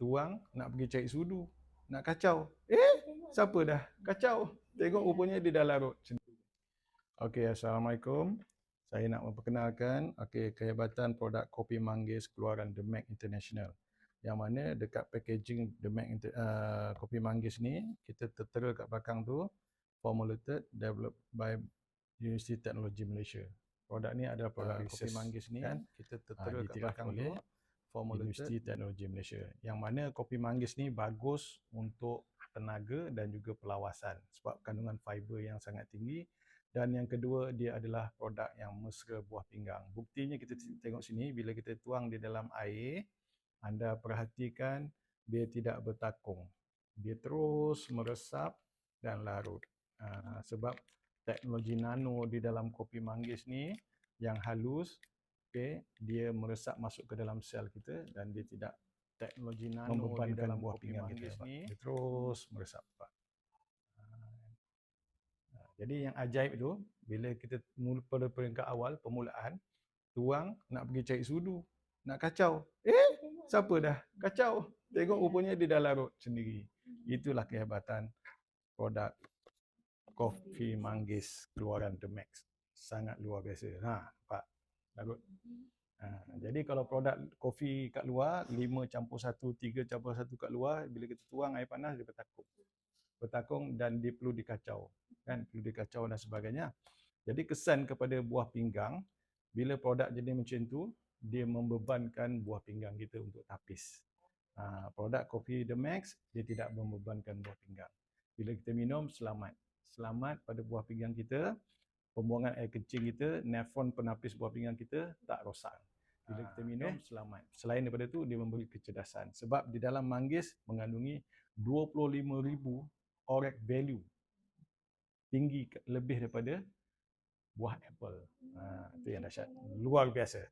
tuang nak pergi cari sudu, nak kacau. Siapa dah kacau? Tengok rupanya dia dah larut. Okey, Assalamualaikum. Saya nak memperkenalkan kehebatan produk kopi manggis keluaran The Mac International. Yang mana dekat packaging The Mac kopi manggis ni, kita tertera kat belakang tu formulated developed by University Technology Malaysia. Produk ni adalah produk kopi manggis ni kan, kita tertera kat belakang tu University Technology Malaysia. Yang mana kopi manggis ni bagus untuk tenaga dan juga perlawasan sebab kandungan fiber yang sangat tinggi. Dan yang kedua, dia adalah produk yang mesra buah pinggang. Buktinya kita tengok sini, bila kita tuang di dalam air, anda perhatikan dia tidak bertakung. Dia terus meresap dan larut. Sebab teknologi nano di dalam kopi manggis ni yang halus, dia meresap masuk ke dalam sel kita dan dia tidak teknologi nano membebankan di dalam buah pinggang kita. Dia terus meresap. Jadi yang ajaib tu, bila kita pada peringkat awal, permulaan, tuang nak pergi cari sudu, nak kacau. Siapa dah kacau? Tengok rupanya dia dah larut sendiri. Itulah kehebatan produk kopi manggis keluaran The Max. Sangat luar biasa. Nampak? Larut. Jadi kalau produk kopi kat luar, 5+1, 3+1 kat luar, bila kita tuang air panas, dia bertakung dan dia perlu dikacau. Kan? Perlu dikacau dan sebagainya. Jadi kesan kepada buah pinggang, bila produk jenis macam tu, dia membebankan buah pinggang kita untuk tapis. Produk kopi The Max, dia tidak membebankan buah pinggang. Bila kita minum, selamat. Selamat pada buah pinggang kita, pembuangan air kencing kita, nefron penapis buah pinggang kita tak rosak. Bila kita minum, selamat. Selain daripada tu, dia memberi kecerdasan. Sebab di dalam manggis mengandungi 25,000 ORAC value. Tinggi lebih daripada buah apple. Itu yang dahsyat. Luar biasa.